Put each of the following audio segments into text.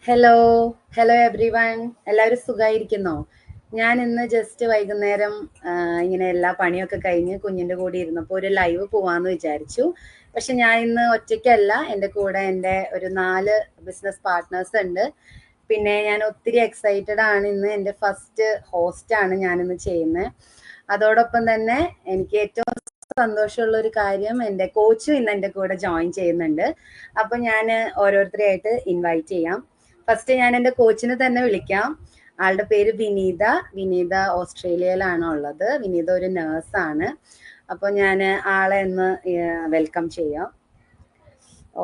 Hello hello every one. എല്ലാവരും സുഖമായിരിക്കുന്നോ? ഞാൻ ഇന്ന് ജസ്റ്റ് വൈകുന്നേരം ഇങ്ങനെ എല്ലാ പണിയൊക്കെ കഴിഞ്ഞ് കുഞ്ഞിൻ്റെ കൂടെ ഇരുന്നപ്പോൾ ഒരു ലൈവ് പോവാന്ന് വിചാരിച്ചു. പക്ഷെ ഞാൻ ഇന്ന് ഒറ്റയ്ക്കല്ല, എൻ്റെ കൂടെ എൻ്റെ ഒരു 4 ബിസിനസ് പാർട്ട്നേഴ്സ് ഉണ്ട്. പിന്നെ ഞാൻ ഒത്തിരി എക്സൈറ്റഡ് ആണ്. ഇന്ന് എൻ്റെ ഫസ്റ്റ് ഹോസ്റ്റാണ് ഞാനിന്ന് ചെയ്യുന്നത്. അതോടൊപ്പം തന്നെ എനിക്ക് ഏറ്റവും സന്തോഷമുള്ള ഒരു കാര്യം, എൻ്റെ കോച്ചും ഇന്ന് എൻ്റെ കൂടെ ജോയിൻ ചെയ്യുന്നുണ്ട്. അപ്പം ഞാൻ ഓരോരുത്തരെയായിട്ട് ഇൻവൈറ്റ് ചെയ്യാം. ഫസ്റ്റ് ഞാൻ എൻ്റെ കോച്ചിനെ തന്നെ വിളിക്കാം. ആളുടെ പേര് വിനീത. വിനീത ഓസ്ട്രേലിയയിലാണ് ഉള്ളത്. വിനീത ഒരു നേഴ്സാണ്. അപ്പോൾ ഞാൻ ആളെ ഒന്ന് വെൽക്കം ചെയ്യാം.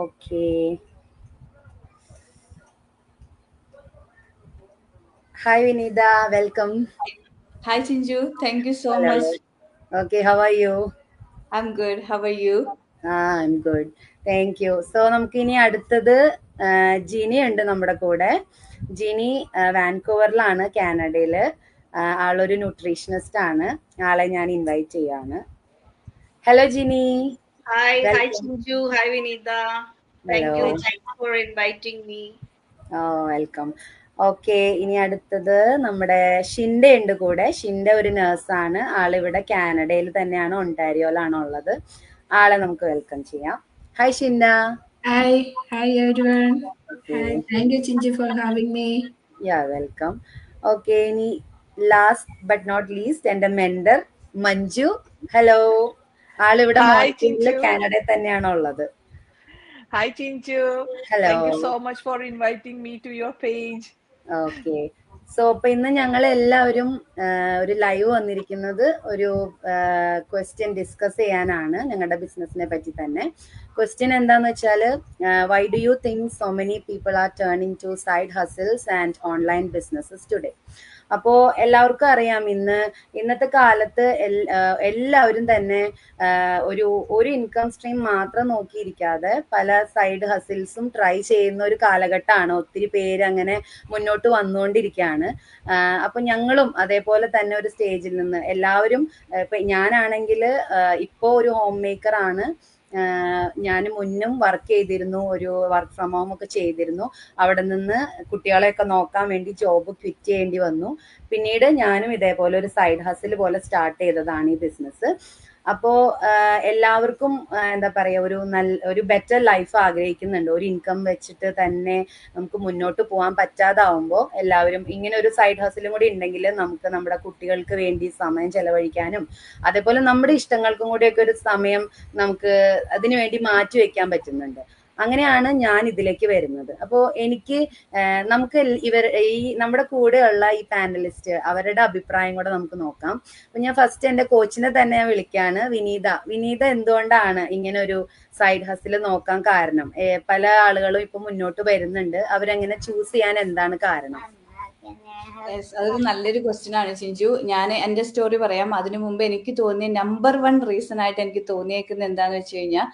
Okay, hi Vineetha, welcome. Hi Chinju, thank you so much. Okay, how are you? I'm good. How are you? I'm good. Thank you. So നമുക്ക് ഇനി അടുത്തത് ജിനി ഉണ്ട് നമ്മുടെ കൂടെ. ജിനി വാൻകൂവറിലാണ്, കാനഡയില്. ആളൊരു ന്യൂട്രീഷനിസ്റ്റ് ആണ്. ആളെ ഞാൻ ഇൻവൈറ്റ് ചെയ്യാണ്. Hello Jini. Hi Chinju. Hi Vinita. Thank you for inviting me. Welcome. Okay, ഇനി അടുത്തത് നമ്മുടെ ഷിൻഡ ഉണ്ട് കൂടെ. ഷിൻഡ ഒരു നേഴ്സാണ്. ആളിവിടെ കാനഡയിൽ തന്നെയാണ്, ഒണ്ടാരിയോയിലാണ് ഉള്ളത്. ആളെ നമുക്ക് വെൽക്കം ചെയ്യാം. Hi Shinda. Hi everyone. Hi, thank you Chinju for having me. Yeah, welcome. Okay, ഇനി ലാസ്റ്റ് ബട്ട് നോട്ട് ലീസ്റ്റ് എൻ്റെ മെൻഡർ മഞ്ജു. ഹലോ. ആളിവിടെ മോൺട്രിയലിൽ കാനഡയിൽ തന്നെയാണ് ഉള്ളത്. Hi Chinchu. Hello. Thank you so much for inviting me to your page. Okay, so അപ്പൊ ഇന്ന് ഞങ്ങൾ എല്ലാവരും ഒരു ലൈവ് വന്നിരിക്കുന്നത് ഒരു ക്വസ്റ്റ്യൻ ഡിസ്കസ് ചെയ്യാനാണ്, ഞങ്ങളുടെ ബിസിനസിനെ പറ്റി തന്നെ. ക്വസ്റ്റ്യൻ എന്താന്ന് വെച്ചാൽ, why do you think so many people are turning to side hustles and online businesses today? അപ്പോൾ എല്ലാവർക്കും അറിയാം, ഇന്നത്തെ കാലത്ത് എല്ലാവരും തന്നെ ഒരു ഇൻകം സ്ട്രീം മാത്രം നോക്കിയിരിക്കാതെ പല സൈഡ് ഹസിൽസും ട്രൈ ചെയ്യുന്ന ഒരു കാലഘട്ടമാണ്. ഒത്തിരി പേര് അങ്ങനെ മുന്നോട്ട് വന്നുകൊണ്ടിരിക്കുകയാണ്. അപ്പം ഞങ്ങളും അതേപോലെ തന്നെ ഒരു സ്റ്റേജിൽ നിന്ന് എല്ലാവരും, ഇപ്പം ഞാനാണെങ്കിൽ ഇപ്പോൾ ഒരു ഹോം മേക്കറാണ്. ഞാൻ മുന്നും വർക്ക് ചെയ്തിരുന്നു, ഒരു വർക്ക് ഫ്രം ഹോം ഒക്കെ ചെയ്തിരുന്നു. അവിടെ നിന്ന് കുട്ടികളെയൊക്കെ നോക്കാൻ വേണ്ടി ജോബ് ക്വിറ്റ് ചെയ്യേണ്ടി വന്നു. പിന്നീട് ഞാനും ഇതേപോലെ ഒരു സൈഡ് ഹസിൽ പോലെ സ്റ്റാർട്ട് ചെയ്തതാണ് ഈ ബിസിനസ്. അപ്പോൾ എല്ലാവർക്കും എന്താ പറയുക, ഒരു ബെറ്റർ ലൈഫ് ആഗ്രഹിക്കുന്നുണ്ട്. ഒരു ഇൻകം വെച്ചിട്ട് തന്നെ നമുക്ക് മുന്നോട്ട് പോകാൻ പറ്റാതാവുമ്പോൾ എല്ലാവരും ഇങ്ങനെ ഒരു സൈഡ് ഹസിലും കൂടി ഉണ്ടെങ്കിൽ നമുക്ക് നമ്മുടെ കുട്ടികൾക്ക് വേണ്ടി സമയം ചെലവഴിക്കാനും അതേപോലെ നമ്മുടെ ഇഷ്ടങ്ങൾക്കും കൂടിയൊക്കെ ഒരു സമയം നമുക്ക് അതിനു വേണ്ടി മാറ്റി വെക്കാൻ പറ്റുന്നുണ്ട്. അങ്ങനെയാണ് ഞാൻ ഇതിലേക്ക് വരുന്നത്. അപ്പോൾ എനിക്ക് നമുക്ക് നമ്മുടെ കൂടെയുള്ള ഈ പാനലിസ്റ്റ് അവരുടെ അഭിപ്രായം കൂടെ നമുക്ക് നോക്കാം. അപ്പൊ ഞാൻ ഫസ്റ്റ് എൻ്റെ കോച്ചിനെ തന്നെ ഞാൻ വിളിക്കാണ്, വിനീത. വിനീത, എന്തുകൊണ്ടാണ് ഇങ്ങനെ ഒരു സൈഡ് ഹസിൽ നോക്കാൻ കാരണം? പല ആളുകളും ഇപ്പൊ മുന്നോട്ട് വരുന്നുണ്ട്, അവരങ്ങനെ ചൂസ് ചെയ്യാൻ എന്താണ് കാരണം? അതൊരു നല്ലൊരു ക്വസ്റ്റ്യൻ ആണ് ചിഞ്ചു. ഞാൻ എൻ്റെ സ്റ്റോറി പറയാം. അതിനു മുമ്പ് എനിക്ക് തോന്നിയ നമ്പർ 1 റീസൺ ആയിട്ട് എനിക്ക് തോന്നിയേക്കുന്നത് എന്താന്ന് വെച്ച് കഴിഞ്ഞാൽ,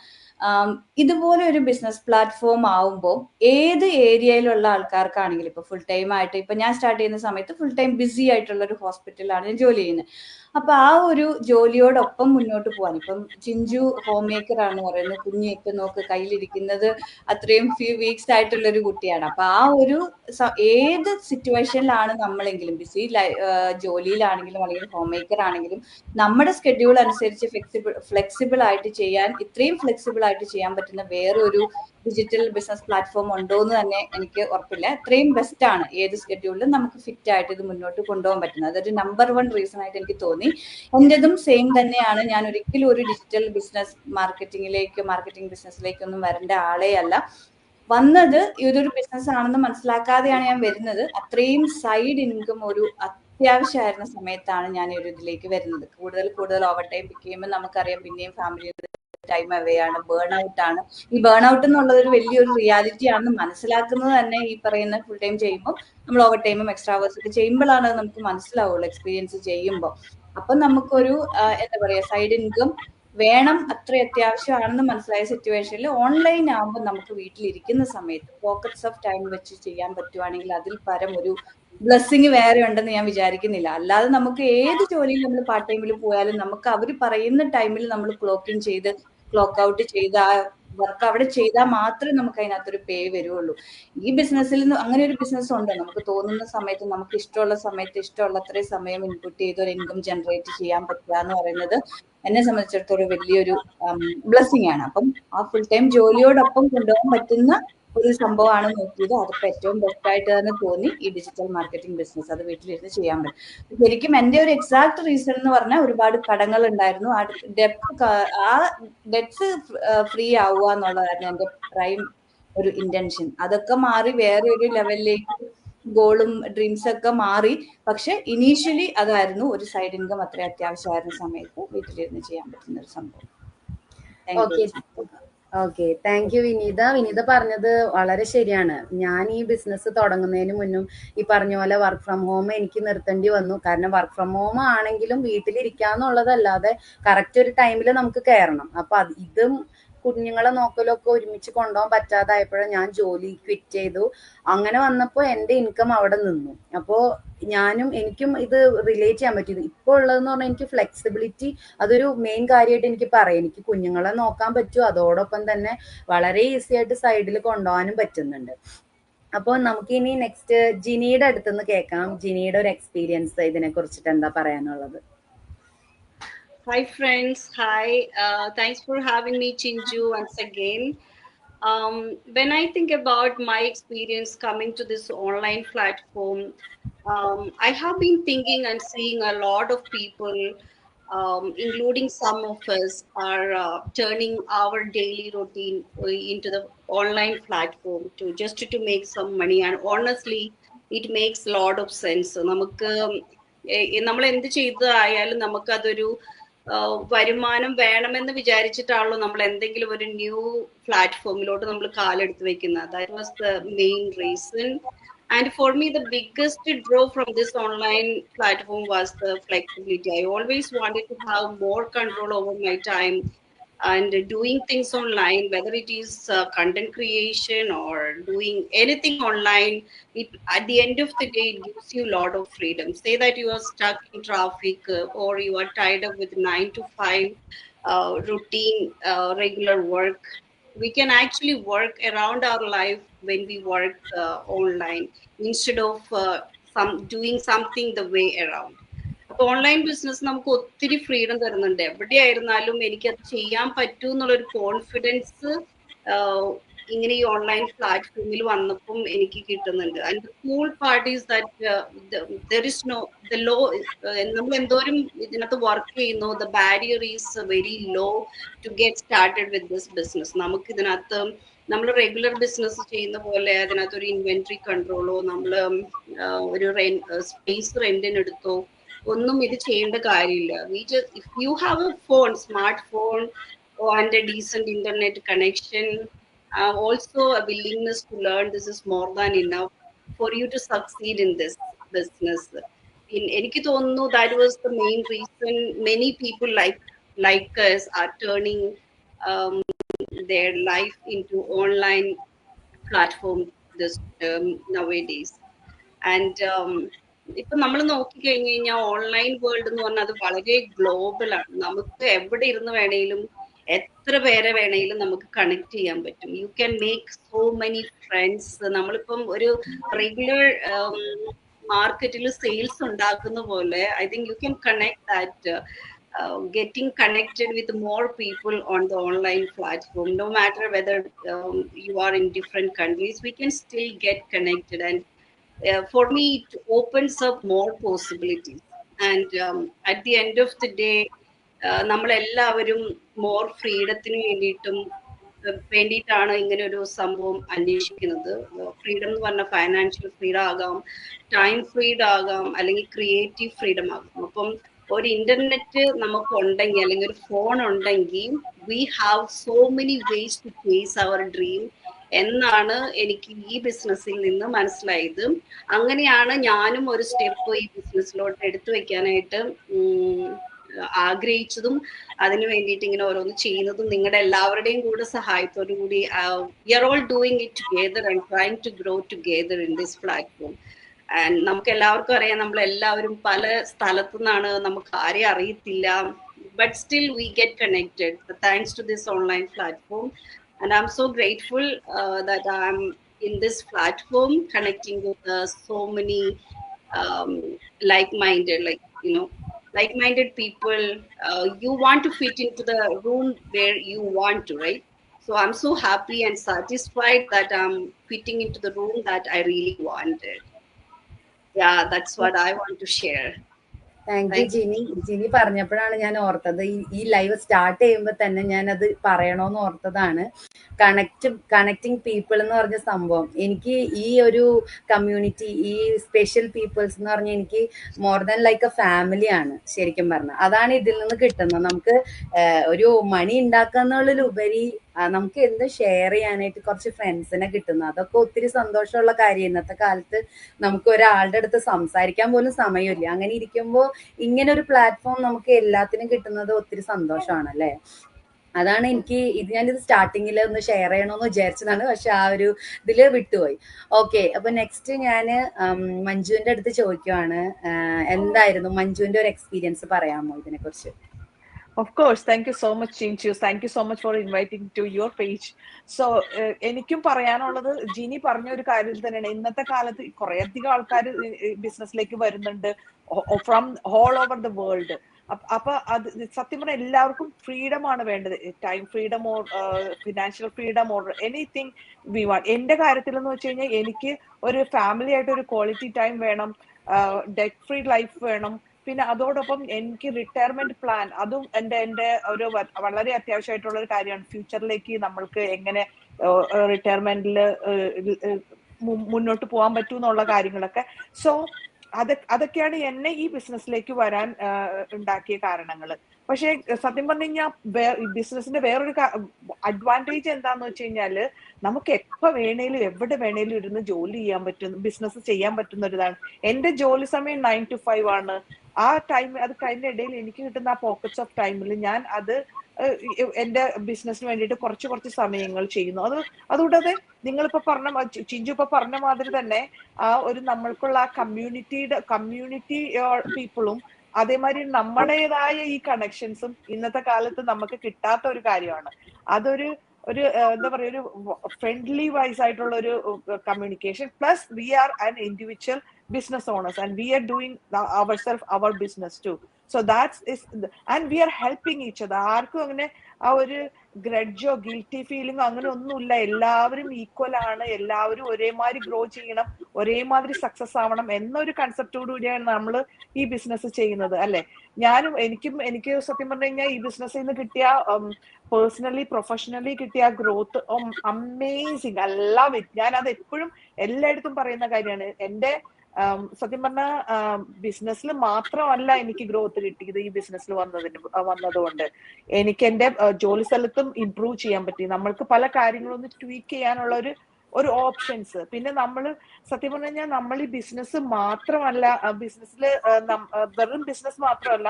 ഇതുപോലെ ഒരു ബിസിനസ് പ്ലാറ്റ്ഫോം ആവുമ്പോൾ ഏത് ഏരിയയിലുള്ള ആൾക്കാർക്കാണെങ്കിലും, ഇപ്പൊ ഫുൾ ടൈം ആയിട്ട്, ഇപ്പൊ ഞാൻ സ്റ്റാർട്ട് ചെയ്യുന്ന സമയത്ത് ഫുൾ ടൈം ബിസി ആയിട്ടുള്ള ഒരു ഹോസ്പിറ്റലിലാണ് ഞാൻ ജോലി ചെയ്യുന്നത്. അപ്പൊ ആ ഒരു ജോലിയോടൊപ്പം മുന്നോട്ട് പോകാൻ, ഇപ്പം ചിഞ്ചു ഹോം മേക്കർ ആണ് പറയുന്നത്, കുഞ്ഞിയൊക്കെ നോക്ക് കയ്യിലിരിക്കുന്നത് അത്രയും ഫ്യൂ വീക്സ് ആയിട്ടുള്ള ഒരു കുട്ടിയാണ്. അപ്പൊ ആ ഒരു ഏത് സിറ്റുവേഷനിലാണ് നമ്മളെങ്കിലും, ബിസി ജോലിയിലാണെങ്കിലും അല്ലെങ്കിൽ ഹോം മേക്കർ ആണെങ്കിലും, നമ്മുടെ സ്കെഡ്യൂൾ അനുസരിച്ച് ഫ്ലെക്സിബിൾ ആയിട്ട് ചെയ്യാൻ, ഇത്രയും ഫ്ലെക്സിബിൾ ആയിട്ട് ചെയ്യാൻ പറ്റുന്ന വേറൊരു ഡിജിറ്റൽ ബിസിനസ് പ്ലാറ്റ്ഫോം ഉണ്ടോ എന്ന് തന്നെ എനിക്ക് ഉറപ്പില്ല. ഇത്രയും ബെസ്റ്റ് ആണ്. ഏത് സ്കെഡ്യൂളിലും നമുക്ക് ഫിറ്റ് ആയിട്ട് ഇത് മുന്നോട്ട് കൊണ്ടുപോകാൻ പറ്റുന്നത്. അതൊരു നമ്പർ 1 റീസൺ ആയിട്ട് എനിക്ക് തോന്നി. എന്റേതും സെയിം തന്നെയാണ്. ഞാൻ ഒരിക്കലും ഒരു ഡിജിറ്റൽ ബിസിനസ് മാർക്കറ്റിംഗ് ബിസിനസ്സിലേക്കൊന്നും വരേണ്ട ആളേ അല്ല. വന്നത് ഇതൊരു ബിസിനസ് ആണെന്ന് മനസ്സിലാക്കാതെയാണ് ഞാൻ വരുന്നത്. അത്രയും സൈഡ് ഇൻകം ഒരു അത്യാവശ്യമായിരുന്ന സമയത്താണ് ഞാൻ ഒരു ഇതിലേക്ക് വരുന്നത്. കൂടുതൽ ഓവർ ടൈം പിക്ക് ചെയ്യുമ്പോൾ നമുക്കറിയാം, പിന്നെയും ഫാമിലി ടൈം അവേ ആണ്, ബേൺ ഔട്ട് ആണ്. ഈ ബേൺ ഔട്ട് എന്നുള്ളത് ഒരു വലിയൊരു റിയാലിറ്റി ആണെന്ന് മനസ്സിലാക്കുന്നത് തന്നെ ഈ പറയുന്ന ഫുൾ ടൈം ചെയ്യുമ്പോൾ, നമ്മൾ ഓവർ ടൈമും എക്സ്ട്രാ അവേഴ്സ് ഒക്കെ ചെയ്യുമ്പോഴാണ് അത് നമുക്ക് മനസ്സിലാവുള്ളൂ, എക്സ്പീരിയൻസ് ചെയ്യുമ്പോൾ. അപ്പൊ നമുക്കൊരു എന്താ പറയാ, സൈഡ് ഇൻകം വേണം, അത്ര അത്യാവശ്യമാണെന്ന് മനസ്സിലായ സിറ്റുവേഷനിൽ ഓൺലൈൻ ആകുമ്പോൾ നമുക്ക് വീട്ടിലിരിക്കുന്ന സമയത്ത് പോക്കറ്റ്സ് ഓഫ് ടൈം വെച്ച് ചെയ്യാൻ പറ്റുവാണെങ്കിൽ അതിൽ പരം ഒരു ബ്ലെസ്സിങ് വേറെ ഉണ്ടെന്ന് ഞാൻ വിചാരിക്കുന്നില്ല. അല്ലാതെ നമുക്ക് ഏത് ജോലിയിൽ നമ്മൾ പാർട്ട് ടൈമിൽ പോയാലും നമുക്ക് അവർ പറയുന്ന ടൈമിൽ നമ്മൾ ക്ലോക്ക് ഇൻ ചെയ്ത് ക്ലോക്ക് ഔട്ട് ചെയ്ത് ആ വർക്ക് അവിടെ ചെയ്താൽ മാത്രമേ നമുക്ക് അതിനകത്തൊരു പേ വരുള്ളൂ. ഈ ബിസിനസ്സിൽ അങ്ങനെ ഒരു ബിസിനസ് ഉണ്ട്. നമുക്ക് തോന്നുന്ന സമയത്ത്, നമുക്ക് ഇഷ്ടമുള്ള സമയത്ത്, ഇഷ്ടമുള്ള അത്രയും സമയം ഇൻപുട്ട് ചെയ്ത് ഒരു ഇൻകം ജനറേറ്റ് ചെയ്യാൻ പറ്റുക എന്ന് പറയുന്നത് എന്നെ സംബന്ധിച്ചിടത്തോളം വലിയൊരു ബ്ലെസ്സിങ് ആണ്. അപ്പം ആ ഫുൾ ടൈം ജോലിയോടൊപ്പം കൊണ്ടുപോകാൻ പറ്റുന്ന ഒരു സംഭവമാണ് നോക്കിയത്. അതിപ്പോൾ ഏറ്റവും ബെസ്റ്റ് ആയിട്ട് തന്നെ തോന്നി ഈ ഡിജിറ്റൽ മാർക്കറ്റിംഗ് ബിസിനസ്. അത് വീട്ടിലിരുന്ന് ചെയ്യാൻ പറ്റും. ശരിക്കും എൻ്റെ ഒരു എക്സാക്ട് റീസൺ എന്ന് പറഞ്ഞാൽ ഒരുപാട് കടങ്ങൾ ഉണ്ടായിരുന്നു. ആ ഡെറ്റ്സ് ഫ്രീ ആവുക എന്നുള്ളതായിരുന്നു എൻ്റെ പ്രൈം ഒരു ഇന്റൻഷൻ. അതൊക്കെ മാറി വേറെ ഒരു ലെവലിലേക്ക് ഗോളും ഡ്രീംസ് ഒക്കെ മാറി. പക്ഷെ ഇനീഷ്യലി അതായിരുന്നു ഒരു സൈഡ് ഇൻകം അത്ര അത്യാവശ്യമായിരുന്ന സമയത്ത് വീട്ടിലിരുന്ന് ചെയ്യാൻ പറ്റുന്ന ഒരു സംഭവം. ഓക്കെ, താങ്ക് യു വിനീത. വിനീത പറഞ്ഞത് വളരെ ശരിയാണ്. ഞാൻ ഈ ബിസിനസ് തുടങ്ങുന്നതിന് മുന്നും ഈ പറഞ്ഞ പോലെ വർക്ക് ഫ്രം ഹോം എനിക്ക് നിർത്തേണ്ടി വന്നു. കാരണം വർക്ക് ഫ്രം ഹോം ആണെങ്കിലും വീട്ടിലിരിക്കാന്നുള്ളതല്ലാതെ കറക്റ്റ് ഒരു ടൈമിൽ നമുക്ക് കയറണം. അപ്പൊ ഇതും കുഞ്ഞുങ്ങളെ നോക്കലൊക്കെ ഒരുമിച്ച് കൊണ്ടുപോകാൻ പറ്റാതായപ്പോഴും ഞാൻ ജോലി ക്വിറ്റ് ചെയ്തു. അങ്ങനെ വന്നപ്പോൾ എൻ്റെ ഇൻകം അവിടെ നിന്നു. അപ്പോൾ എനിക്കും ഇത് റിലേറ്റ് ചെയ്യാൻ പറ്റിയത്. ഇപ്പോൾ ഉള്ളതെന്ന് പറഞ്ഞാൽ എനിക്ക് ഫ്ലെക്സിബിലിറ്റി, അതൊരു മെയിൻ കാര്യമായിട്ട് എനിക്ക് പറയാം. എനിക്ക് കുഞ്ഞുങ്ങളെ നോക്കാൻ പറ്റും, അതോടൊപ്പം തന്നെ വളരെ ഈസി ആയിട്ട് സൈഡിൽ കൊണ്ടുപോകാനും പറ്റുന്നുണ്ട്. അപ്പോൾ നമുക്ക് ഇനി നെക്സ്റ്റ് ജിനിയുടെ അടുത്തുനിന്ന് കേൾക്കാം. ജിനിയുടെ ഒരു എക്സ്പീരിയൻസ് ഇതിനെ കുറിച്ചിട്ട് എന്താ പറയാനുള്ളത്? Hi friends, hi. Thanks for having me, Chinju, once again. When I think about my experience coming to this online platform, I have been thinking and seeing a lot of people, including some of us, are turning our daily routine into the online platform to make some money. And honestly, it makes a lot of sense. നമ്മൾ എന്ത് ചെയ്തതായാലും നമുക്കതൊരു വരുമാനം വേണമെന്ന് വിചാരിച്ചിട്ടാണല്ലോ നമ്മൾ എന്തെങ്കിലും ഒരു new പ്ലാറ്റ്ഫോമിലോട്ട് നമ്മൾ കാലെടുത്ത് വെക്കുന്നത്. That was the main reason. And for me, the biggest draw from this online platform was the flexibility. I always wanted to have more control over my time and doing things online, whether it is content creation or doing anything online. At the end of the day, it gives you a lot of freedom. Say that you are stuck in traffic or you are tied up with 9 to 5 routine regular work. We can actually work around our life when we work online instead of doing something the way around. അപ്പോൾ online business നമുക്ക് ഒത്തിരി freedom തരുന്നുണ്ട്. എവിടെയായിരുന്നാലും എനിക്കത് ചെയ്യാൻ പറ്റൂ എന്നുള്ളൊരു confidence ഇങ്ങനെ ഈ ഓൺലൈൻ പ്ലാറ്റ്ഫോമിൽ വന്നപ്പം എനിക്ക് കിട്ടുന്നുണ്ട്. And the cool part is that there is no the law. നമ്മൾ എന്തോരം ഇതിനകത്ത് വർക്ക് ചെയ്യുന്നു, the barrier is very low to get started with this business. നമുക്ക് ഇതിനകത്ത് നമ്മൾ റെഗുലർ ബിസിനസ് ചെയ്യുന്ന പോലെ അതിനകത്ത് ഒരു ഇൻവെന്ററി കൺട്രോളോ നമ്മൾ ഒരു സ്പേസ് റെന്റിന് എടുത്തോ ഒന്നും ഇത് ചെയ്യേണ്ട കാര്യമില്ല. if you have a phone, smartphone and a decent internet connection, also a willingness to learn, this is more than enough for you to succeed in this business. എനിക്ക് തോന്നുന്നു that was the main reason many people like us are turning their life into online platform this nowadays. And ഇപ്പൊ നമ്മൾ നോക്കിക്കഴിഞ്ഞു കഴിഞ്ഞാൽ online world എന്ന് പറഞ്ഞാൽ അത് വളരെ global ആണ്. നമുക്ക് എവിടെ ഇരുന്ന് വേണേലും എത്ര പേരെ വേണേലും നമുക്ക് കണക്ട് ചെയ്യാൻ പറ്റും. You can make so many friends. നമ്മളിപ്പം ഒരു റെഗുലർ മാർക്കറ്റിൽ സെയിൽസ് ഉണ്ടാക്കുന്ന പോലെ I think you can connect that getting connected with more people on the online platform. No matter whether you are in different countries, we can still get connected. And for me, it opens up more possibilities. And at the end of the day, നമ്മളെല്ലാവരും more ഫ്രീഡത്തിന് വേണ്ടിയിട്ടാണ് ഇങ്ങനെ ഒരു സംഭവം അന്വേഷിക്കുന്നത്. Freedom എന്ന് പറഞ്ഞാൽ financial freedom ആകാം, time freedom ആകാം, അല്ലെങ്കിൽ ക്രിയേറ്റീവ് ഫ്രീഡം ആകാം. അപ്പം ഒരു ഇന്റർനെറ്റ് നമുക്ക് ഉണ്ടെങ്കിൽ അല്ലെങ്കിൽ ഒരു ഫോൺ ഉണ്ടെങ്കിൽ we have so many ways to chase our dream എന്നാണ് എനിക്ക് ഈ ബിസിനസ്സിൽ നിന്ന് മനസ്സിലായത്. അങ്ങനെയാണ് ഞാനും ഒരു സ്റ്റെപ്പ് ഈ ബിസിനസ്സിലോട്ട് എടുത്തു വെക്കാനായിട്ട് ആഗ്രഹിച്ചതും അതിനു വേണ്ടിയിട്ട് ഇങ്ങനെ ഓരോന്ന് ചെയ്യുന്നതും നിങ്ങളുടെ എല്ലാവരുടെയും കൂടെ സഹായത്തോടു കൂടി we are all doing it together and trying to grow together in this platform. And നമുക്ക് എല്ലാവർക്കും അറിയാം, നമ്മളെല്ലാവരും പല സ്ഥലത്തു നിന്നാണ്, നമുക്ക് ആരെയും അറിയത്തില്ല, but still we get connected thanks to this online platform. And I'm so grateful that I'm in this platform connecting with so many like-minded, like-minded people. You want to fit into the room where you want to, right? So I'm so happy and satisfied that I'm fitting into the room that I really wanted. Yeah, that's what I want to share. Thank you Jini. Jini പറഞ്ഞപ്പോഴാണ് ഞാൻ ഓർത്തത്, ഈ live start ചെയ്യുമ്പോൾ തന്നെ ഞാനത് പറയണമെന്ന് ഓർത്തതാണ്. Connecting people എന്ന് പറഞ്ഞ സംഭവം എനിക്ക് ഈ ഒരു കമ്മ്യൂണിറ്റി, ഈ സ്പെഷ്യൽ പീപ്പിൾസ് എന്ന് പറഞ്ഞാൽ എനിക്ക് മോർ ദാൻ ലൈക്ക് എ ഫാമിലിയാണ് ശരിക്കും പറഞ്ഞാൽ. അതാണ് ഇതിൽ നിന്ന് കിട്ടുന്നത്. നമുക്ക് ഒരു മണി ഉണ്ടാക്കുക എന്നുള്ളതിലുപരി നമുക്ക് എന്ത് ഷെയർ ചെയ്യാനായിട്ട് കുറച്ച് ഫ്രണ്ട്സിനെ കിട്ടുന്നു. അതൊക്കെ ഒത്തിരി സന്തോഷമുള്ള കാര്യം. ഇന്നത്തെ കാലത്ത് നമുക്ക് ഒരാളുടെ അടുത്ത് സംസാരിക്കാൻ പോലും സമയമില്ല. അങ്ങനെ ഇരിക്കുമ്പോൾ ഇങ്ങനെ ഒരു പ്ലാറ്റ്ഫോം നമുക്ക് എല്ലാത്തിനും കിട്ടുന്നത് ഒത്തിരി സന്തോഷമാണ് അല്ലേ. അതാണ് എനിക്ക് ഞാനിത് സ്റ്റാർട്ടിങ്ങിൽ ഒന്ന് ഷെയർ ചെയ്യണമെന്ന് വിചാരിച്ചതാണ്, പക്ഷെ ആ ഒരു ഇതില് വിട്ടുപോയി. ഓക്കെ, അപ്പൊ നെക്സ്റ്റ് ഞാൻ മഞ്ജുവിന്റെ അടുത്ത് ചോദിക്കുവാണ്, എന്തായിരുന്നു മഞ്ജുവിന്റെ ഒരു എക്സ്പീരിയൻസ് പറയാമോ ഇതിനെ കുറിച്ച്? Of course, thank you so much, Chinchu. Thank you so much for inviting to your page. So, എനിക്കും പറയാനുള്ളത് ജിനി പറഞ്ഞ ഒരു കാര്യം തന്നെയാണ്. ഇന്നത്തെ കാലത്ത് കുറേയധികം ആൾക്കാർ ബിസിനസ്സിലേക്ക് വരുന്നുണ്ട് from all over the world. അപ്പൊ അത് സത്യം പറഞ്ഞാൽ എല്ലാവർക്കും ഫ്രീഡം ആണ് വേണ്ടത്. Time freedom or financial freedom or anything we want. എന്റെ കാര്യത്തിൽ എന്ന് വെച്ച് കഴിഞ്ഞാൽ എനിക്ക് ഒരു ഫാമിലി ആയിട്ട് ഒരു ക്വാളിറ്റി ടൈം വേണം, ഡെറ്റ് ഫ്രീ ലൈഫ് വേണം. പിന്നെ അതോടൊപ്പം എനിക്ക് റിട്ടയർമെന്റ് പ്ലാൻ, അതും എന്റെ ഒരു വളരെ അത്യാവശ്യമായിട്ടുള്ള ഒരു കാര്യമാണ്. ഫ്യൂച്ചറിലേക്ക് നമ്മൾക്ക് എങ്ങനെ റിട്ടയർമെന്റിൽ മുന്നോട്ട് പോകാൻ പറ്റും എന്നുള്ള കാര്യങ്ങളൊക്കെ. സോ അതൊക്കെയാണ് എന്നെ ഈ ബിസിനസ്സിലേക്ക് വരാൻ ഉണ്ടാക്കിയ കാരണങ്ങൾ. പക്ഷെ സത്യം പറഞ്ഞു കഴിഞ്ഞാൽ ബിസിനസിന്റെ വേറൊരു അഡ്വാൻറ്റേജ് എന്താന്ന് വെച്ച് കഴിഞ്ഞാല് നമുക്ക് എപ്പോ വേണേലും എവിടെ വേണേലും ഇരുന്ന് ജോലി ചെയ്യാൻ പറ്റും, ബിസിനസ് ചെയ്യാൻ പറ്റുന്ന ഒരു ഇതാണ്. എന്റെ ജോലി സമയം 9 to 5 ആണ്. ആ ടൈം അത് കഴിഞ്ഞ ഇടയിൽ എനിക്ക് കിട്ടുന്ന ആ പോക്കറ്റ്സ് ഓഫ് ടൈമിൽ ഞാൻ അത് എന്റെ ബിസിനസിന് വേണ്ടിയിട്ട് കുറച്ച് സമയങ്ങൾ ചെയ്യുന്നു. അതുകൂടാതെ നിങ്ങളിപ്പോ ചിഞ്ചു ഇപ്പൊ പറഞ്ഞ മാതിരി തന്നെ ആ ഒരു നമ്മൾക്കുള്ള ആ കമ്മ്യൂണിറ്റി പീപ്പിളും അതേമാതിരി നമ്മുടേതായ ഈ കണക്ഷൻസും ഇന്നത്തെ കാലത്ത് നമുക്ക് കിട്ടാത്ത ഒരു കാര്യമാണ്. അതൊരു എന്താ പറയുക, ഒരു ഫ്രണ്ട്ലി വൈസ് ആയിട്ടുള്ള ഒരു communication. Plus we are an individual business owners and we are doing our business too. So and we are helping each other. ആർക്കും അങ്ങനെ ആ ഒരു ഗ്രഡ്ജോ ഗിൽറ്റി ഫീലിംഗോ അങ്ങനെ ഒന്നുമില്ല. എല്ലാവരും ഈക്വൽ ആണ്. എല്ലാവരും ഒരേമാതിരി ഗ്രോ ചെയ്യണം, ഒരേമാതിരി സക്സസ് ആവണം എന്നൊരു കൺസെപ്റ്റോട് കൂടിയാണ് നമ്മൾ ഈ ബിസിനസ് ചെയ്യുന്നത് അല്ലെ. എനിക്ക് സത്യം പറഞ്ഞു കഴിഞ്ഞാൽ ഈ ബിസിനസ്സിൽ നിന്ന് കിട്ടിയ പേഴ്സണലി പ്രൊഫഷണലി കിട്ടിയ ഗ്രോത്ത് അമേസിങ്. ഞാൻ അത് എപ്പോഴും എല്ലായിടത്തും പറയുന്ന കാര്യമാണ്. എന്റെ സത്യം പറഞ്ഞ ബിസിനസ്സിൽ മാത്രമല്ല എനിക്ക് ഗ്രോത്ത് കിട്ടിയത്. ഈ ബിസിനസ്സിൽ വന്നതുകൊണ്ട് എനിക്ക് എന്റെ ജോലി സ്ഥലത്തും ഇംപ്രൂവ് ചെയ്യാൻ പറ്റി. നമ്മൾക്ക് പല കാര്യങ്ങളൊന്ന് ട്വീക്ക് ചെയ്യാനുള്ള ഒരു ഓപ്ഷൻസ്. പിന്നെ നമ്മൾ സത്യം പറഞ്ഞു കഴിഞ്ഞാൽ നമ്മൾ ഈ ബിസിനസ് മാത്രമല്ല, ബിസിനസ്സിൽ വെറും ബിസിനസ് മാത്രമല്ല,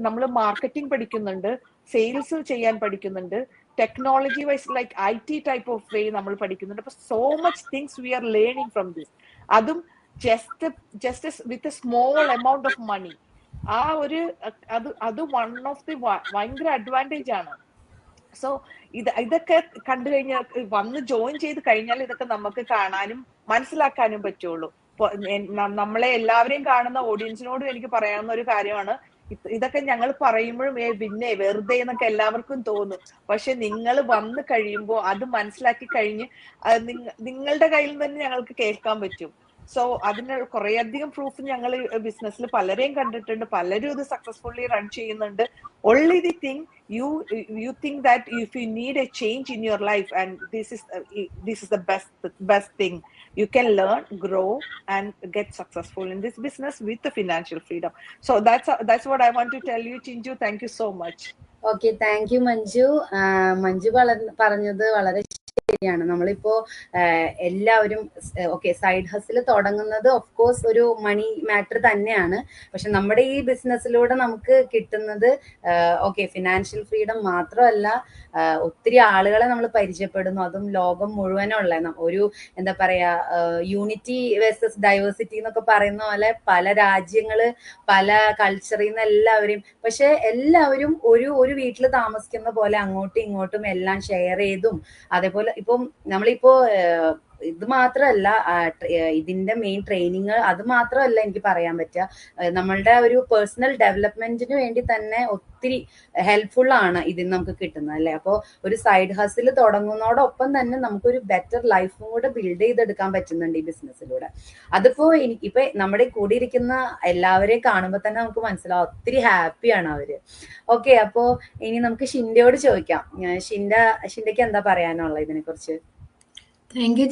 നമ്മൾ മാർക്കറ്റിംഗ് പഠിക്കുന്നുണ്ട്, സെയിൽസ് ചെയ്യാൻ പഠിക്കുന്നുണ്ട്, technology wise like IT type of way നമ്മൾ പഠിക്കുന്നുണ്ട്. അപ്പൊ so much things we are learning from this. അതും just with a small amount of money. ആ ഒരു അത് വൺ ഓഫ് ദി ഭയങ്കര അഡ്വാൻറ്റേജ് ആണ്. സോ ഇതൊക്കെ കണ്ടു കഴിഞ്ഞാൽ, വന്ന് ജോയിൻ ചെയ്ത് കഴിഞ്ഞാൽ ഇതൊക്കെ നമുക്ക് കാണാനും മനസ്സിലാക്കാനും പറ്റുള്ളൂ. നമ്മളെ എല്ലാവരെയും കാണുന്ന ഓഡിയൻസിനോടും എനിക്ക് പറയാവുന്ന ഒരു കാര്യമാണ്, ഇതൊക്കെ ഞങ്ങൾ പറയുമ്പോഴും പിന്നെ വെറുതെ എന്നൊക്കെ എല്ലാവർക്കും തോന്നും. പക്ഷെ നിങ്ങൾ വന്ന് കഴിയുമ്പോൾ അത് മനസ്സിലാക്കി കഴിഞ്ഞ് നിങ്ങളുടെ കയ്യിൽ തന്നെ ഞങ്ങൾക്ക് കേൾക്കാൻ പറ്റും. സോ അതിന് കുറേയധികം പ്രൂഫ് ഞങ്ങൾ ബിസിനസ്സിൽ പലരെയും കണ്ടിട്ടുണ്ട്. പലരും ഇത് സക്സസ്ഫുള്ളി റൺ ചെയ്യുന്നുണ്ട്. Only the thing you think that if you need a change in your life, and this is the best thing, you can learn, grow and get successful in this business with the financial freedom. So that's what I want to tell you, Chinju. Thank you so much. Okay, thank you Manju. Manju പറഞ്ഞത് വളരെ ാണ് നമ്മളിപ്പോ എല്ലാവരും okay side ഹസിൽ തുടങ്ങുന്നത് of course ഒരു മണി matter തന്നെയാണ്. പക്ഷെ നമ്മുടെ ഈ ബിസിനസ്സിലൂടെ നമുക്ക് കിട്ടുന്നത് ഓക്കെ ഫിനാൻഷ്യൽ ഫ്രീഡം മാത്രമല്ല, ഒത്തിരി ആളുകളെ നമ്മൾ പരിചയപ്പെടുന്നു. അതും ലോകം മുഴുവനുള്ള ഒരു എന്താ പറയാ യൂണിറ്റി വേഴ്സസ് ഡൈവേഴ്സിറ്റി എന്നൊക്കെ പറയുന്ന പോലെ പല രാജ്യങ്ങള് പല കൾച്ചറിൽ നിന്ന് എല്ലാവരും, പക്ഷെ എല്ലാവരും ഒരു വീട്ടിൽ താമസിക്കുന്ന പോലെ അങ്ങോട്ടും ഇങ്ങോട്ടും എല്ലാം ഷെയർ ചെയ്തും, അതേപോലെ ഇപ്പം നമ്മളിപ്പോ ഇത് മാത്രമല്ല ഇതിന്റെ മെയിൻ ട്രെയിനിങ് അത് മാത്രമല്ല എനിക്ക് പറയാൻ പറ്റുക, നമ്മളുടെ ഒരു പേഴ്സണൽ ഡെവലപ്മെന്റിന് വേണ്ടി തന്നെ ഒത്തിരി ഹെൽപ്ഫുൾ ആണ് ഇതിന് നമുക്ക് കിട്ടുന്നത് അല്ലെ. അപ്പോൾ ഒരു സൈഡ് ഹസിൽ തുടങ്ങുന്നതോടൊപ്പം തന്നെ നമുക്കൊരു ബെറ്റർ ലൈഫും കൂടെ ബിൽഡ് ചെയ്തെടുക്കാൻ പറ്റുന്നുണ്ട് ഈ ബിസിനസ്സിലൂടെ. അതിപ്പോ ഇപ്പൊ നമ്മുടെ കൂടി ഇരിക്കുന്ന എല്ലാവരെയും കാണുമ്പോൾ തന്നെ നമുക്ക് മനസ്സിലാവും ഒത്തിരി ഹാപ്പിയാണ് അവര്. ഓക്കെ, അപ്പോ ഇനി നമുക്ക് ഷിൻഡയോട് ചോദിക്കാം. ഷിൻഡയ്ക്ക് എന്താ പറയാനുള്ളത് ഇതിനെ കുറിച്ച്? Thank you,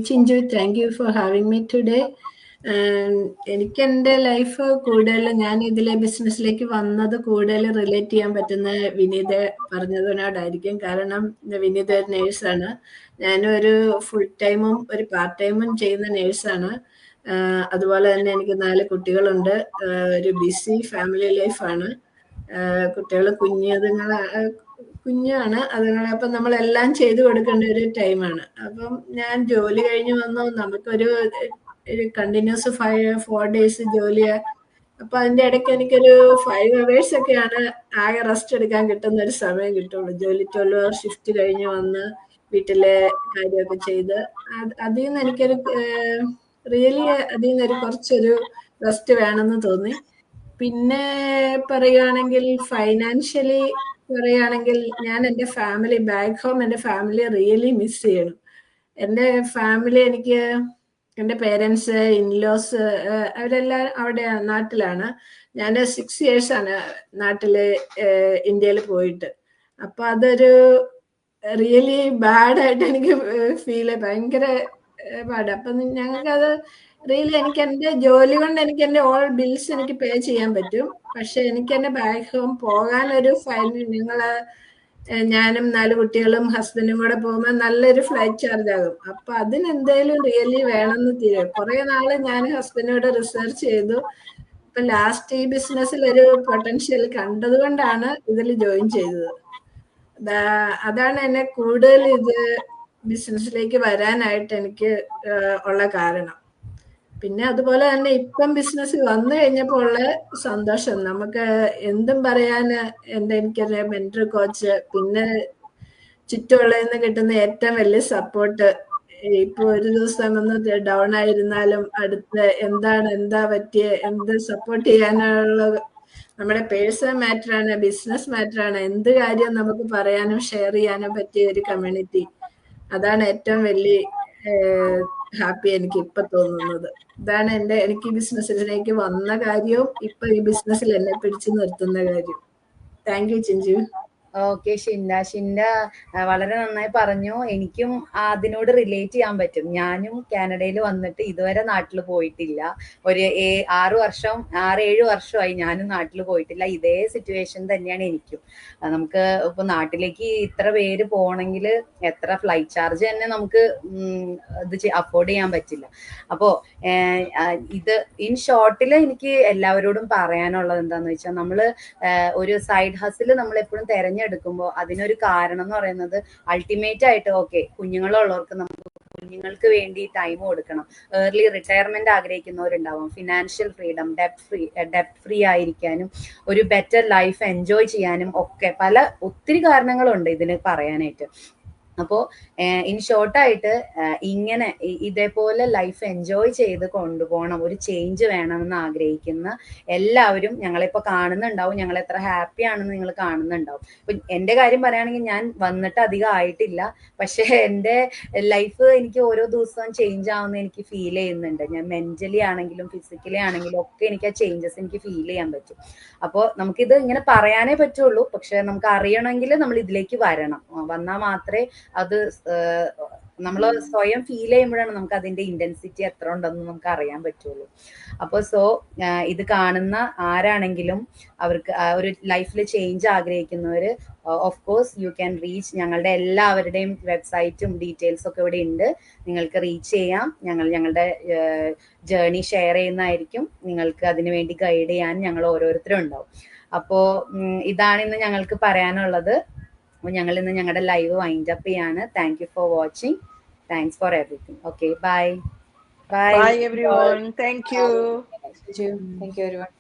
Chinju. Thank you for having me today. എനിക്ക് എൻ്റെ ലൈഫ് കൂടുതൽ ഞാൻ ഇതിലെ ബിസിനസ്സിലേക്ക് വന്നത് കൂടുതൽ റിലേറ്റ് ചെയ്യാൻ പറ്റുന്ന വിനീത പറഞ്ഞതിനോടായിരിക്കും. കാരണം വിനീത ഒരു നേഴ്സാണ്, ഞാനൊരു ഫുൾ ടൈമും ഒരു പാർട്ട് ടൈമും ചെയ്യുന്ന നേഴ്സാണ്. അതുപോലെ തന്നെ എനിക്ക് 4 കുട്ടികളുണ്ട്. ഒരു ബിസി ഫാമിലി ലൈഫാണ്. കുട്ടികൾ കുഞ്ഞാണ്, അതുങ്ങളെ അപ്പം നമ്മളെല്ലാം ചെയ്തു കൊടുക്കേണ്ട ഒരു ടൈമാണ്. അപ്പം ഞാൻ ജോലി കഴിഞ്ഞ് വന്നു, നമുക്കൊരു കണ്ടിന്യൂസ് 4 days ജോലിയാ. അപ്പൊ അതിന്റെ ഇടയ്ക്ക് എനിക്കൊരു 5 hours ഒക്കെയാണ് ആകെ റെസ്റ്റ് എടുക്കാൻ കിട്ടുന്ന ഒരു സമയം കിട്ടുള്ളൂ. ജോലി 12 hour ഷിഫ്റ്റ് കഴിഞ്ഞ് വന്ന് വീട്ടിലെ കാര്യമൊക്കെ ചെയ്ത് അതിൽ നിന്ന് എനിക്കൊരു റിയലി അതിൽ നിന്നൊരു കുറച്ചൊരു റെസ്റ്റ് വേണമെന്ന് തോന്നി. പിന്നെ പറയുകയാണെങ്കിൽ ഫൈനാൻഷ്യലി പറയുകയാണെങ്കിൽ ഞാൻ എൻ്റെ ഫാമിലി ബാക്ക് ഹോം എൻ്റെ ഫാമിലി റിയലി മിസ് ചെയ്യണം. എൻ്റെ ഫാമിലി എനിക്ക് എൻ്റെ പേരൻസ് ഇൻലോസ് അവരെല്ലാം അവിടെ നാട്ടിലാണ്. ഞാൻ 6 years ആണ് നാട്ടില് ഇന്ത്യയിൽ പോയിട്ട്. അപ്പൊ അതൊരു റിയലി ബാഡായിട്ട് എനിക്ക് ഫീൽ ഭയങ്കര പാട്. അപ്പൊ ഞങ്ങൾക്കത് റിയലി എനിക്ക് എൻ്റെ ജോലി കൊണ്ട് എനിക്ക് എൻ്റെ ഓൾ ബിൽസ് എനിക്ക് പേ ചെയ്യാൻ പറ്റും. പക്ഷെ എനിക്ക് എൻ്റെ ബാക്ക് ഹോം പോകാനൊരു ഞാനും 4 കുട്ടികളും ഹസ്ബൻഡും കൂടെ പോകുമ്പോൾ നല്ലൊരു ഫ്ലൈറ്റ് ചാർജ് ആകും. അപ്പൊ അതിനെന്തേലും റിയലി വേണമെന്ന് കുറെ നാള് ഞാൻ ഹസ്ബൻഡിനോട് റിസർച്ച് ചെയ്തു. ഇപ്പൊ ലാസ്റ്റ് ഈ ബിസിനസ്സിൽ ഒരു പൊട്ടൻഷ്യൽ കണ്ടത് കൊണ്ടാണ് ഇതിൽ ജോയിൻ ചെയ്തത്. അതാണ് എന്നെ കൂടുതൽ ഇത് ബിസിനസ്സിലേക്ക് വരാനായിട്ട് എനിക്ക് ഉള്ള കാരണം. പിന്നെ അതുപോലെ തന്നെ ഇപ്പം ബിസിനസ് വന്നു കഴിഞ്ഞപ്പോൾ ഉള്ള സന്തോഷം, നമുക്ക് എന്തും പറയാൻ എനിക്കൊരു മെന്റർ കോച്ച്, പിന്നെ ചുറ്റുമുള്ളതിൽ കിട്ടുന്ന ഏറ്റവും വലിയ സപ്പോർട്ട്. ഇപ്പൊ ഒരു ദിവസം ഒന്ന് ഡൗൺ ആയിരുന്നാലും അടുത്ത് എന്താ പറ്റിയ എന്ത് സപ്പോർട്ട് ചെയ്യാനുള്ള നമ്മുടെ പേഴ്സണൽ മാറ്ററാണ്, ബിസിനസ് മാറ്ററാണ്, എന്ത് കാര്യം നമുക്ക് പറയാനും ഷെയർ ചെയ്യാനും പറ്റിയ ഒരു കമ്മ്യൂണിറ്റി. അതാണ് ഏറ്റവും വലിയ ഹാപ്പി എനിക്ക് ഇപ്പൊ തോന്നുന്നത്. ഇതാണ് എനിക്ക് ബിസിനസ്സിലേക്ക് വന്ന കാര്യവും ഇപ്പൊ ഈ ബിസിനസ്സിൽ എന്നെ പിടിച്ചു നിർത്തുന്ന കാര്യം. Thank you Chinchu. Okay, Shinda വളരെ നന്നായി പറഞ്ഞു. എനിക്കും അതിനോട് റിലേറ്റ് ചെയ്യാൻ പറ്റും. ഞാനും കാനഡയിൽ വന്നിട്ട് ഇതുവരെ നാട്ടിൽ പോയിട്ടില്ല. ഒരു 6-7 വർഷമായി ഞാനും നാട്ടിൽ പോയിട്ടില്ല. ഇതേ സിറ്റുവേഷൻ തന്നെയാണ് എനിക്കും. നമുക്ക് ഇപ്പൊ നാട്ടിലേക്ക് ഇത്ര പേര് പോകണമെങ്കിൽ എത്ര ഫ്ലൈറ്റ് ചാർജ് തന്നെ നമുക്ക് ഇത് അഫോർഡ് ചെയ്യാൻ പറ്റില്ല. അപ്പോ ഇത് ഇൻ ഷോർട്ടിൽ എനിക്ക് എല്ലാവരോടും പറയാനുള്ളത് എന്താന്ന് വെച്ചാൽ, നമ്മള് ഒരു സൈഡ് ഹസിൽ നമ്മൾ എപ്പോഴും എടുക്കുമ്പോൾ അതിനൊരു കാരണം എന്ന് പറയുന്നത് അൾട്ടിമേറ്റ് ആയിട്ട് ഓക്കെ കുഞ്ഞുങ്ങളുള്ളവർക്ക് നമുക്ക് കുഞ്ഞുങ്ങൾക്ക് വേണ്ടി ടൈം കൊടുക്കണം. ഏർലി റിട്ടയർമെന്റ് ആഗ്രഹിക്കുന്നവരുണ്ടാവും. ഫിനാൻഷ്യൽ ഫ്രീഡം, ഡെപ്റ്റ് ഫ്രീ ആയിരിക്കാനും ഒരു ബെറ്റർ ലൈഫ് എൻജോയ് ചെയ്യാനും ഒക്കെ ഒത്തിരി കാരണങ്ങളുണ്ട് ഇതിന് പറയാനായിട്ട്. അപ്പോൾ ഇൻ ഷോർട്ടായിട്ട് ഇങ്ങനെ ഇതേപോലെ ലൈഫ് എൻജോയ് ചെയ്ത് കൊണ്ടുപോകണം, ഒരു ചേഞ്ച് വേണമെന്ന് ആഗ്രഹിക്കുന്ന എല്ലാവരും ഞങ്ങളിപ്പോൾ കാണുന്നുണ്ടാവും. ഞങ്ങൾ എത്ര ഹാപ്പി ആണെന്ന് നിങ്ങൾ കാണുന്നുണ്ടാവും. ഇപ്പം എൻ്റെ കാര്യം പറയുകയാണെങ്കിൽ ഞാൻ വന്നിട്ട് അധികം ആയിട്ടില്ല, പക്ഷെ എൻ്റെ ലൈഫ് എനിക്ക് ഓരോ ദിവസവും ചേഞ്ച് ആവുന്ന എനിക്ക് ഫീൽ ചെയ്യുന്നുണ്ട്. ഞാൻ മെന്റലി ആണെങ്കിലും ഫിസിക്കലി ആണെങ്കിലും ഒക്കെ എനിക്ക് ആ ചേഞ്ചസ് എനിക്ക് ഫീൽ ചെയ്യാൻ പറ്റും. അപ്പോൾ നമുക്കിത് ഇങ്ങനെ പറയാനേ പറ്റുള്ളൂ, പക്ഷെ നമുക്ക് അറിയണമെങ്കിൽ നമ്മൾ ഇതിലേക്ക് വരണം. വന്നാൽ മാത്രമേ അത് നമ്മൾ സ്വയം ഫീൽ ചെയ്യുമ്പോഴാണ് നമുക്ക് അതിന്റെ ഇന്റൻസിറ്റി എത്ര ഉണ്ടെന്ന് നമുക്ക് അറിയാൻ പറ്റുള്ളൂ. അപ്പോൾ ഇത് കാണുന്ന ആരാണെങ്കിലും അവർക്ക് ഒരു ലൈഫിൽ ചേഞ്ച് ആഗ്രഹിക്കുന്നവര് of course you can reach. ഞങ്ങളുടെ എല്ലാവരുടെയും വെബ്സൈറ്റും ഡീറ്റെയിൽസും ഒക്കെ ഇവിടെ ഉണ്ട്, നിങ്ങൾക്ക് റീച്ച് ചെയ്യാം. ഞങ്ങളുടെ ജേർണി ഷെയർ ചെയ്യുന്നതായിരിക്കും. നിങ്ങൾക്ക് അതിനു വേണ്ടി ഗൈഡ് ചെയ്യാൻ ഞങ്ങൾ ഓരോരുത്തരും ഉണ്ടാവും. അപ്പോ ഇതാണ് ഇന്ന് ഞങ്ങൾക്ക് പറയാനുള്ളത്. അപ്പോൾ ഞങ്ങൾ ഇന്ന് ഞങ്ങളുടെ ലൈവ് വൈൻഡ് അപ്പ് ചെയ്യാണ്. Thank you for watching. Thanks for everything. Okay, bye. Bye everyone. Thank you. Thank you everyone.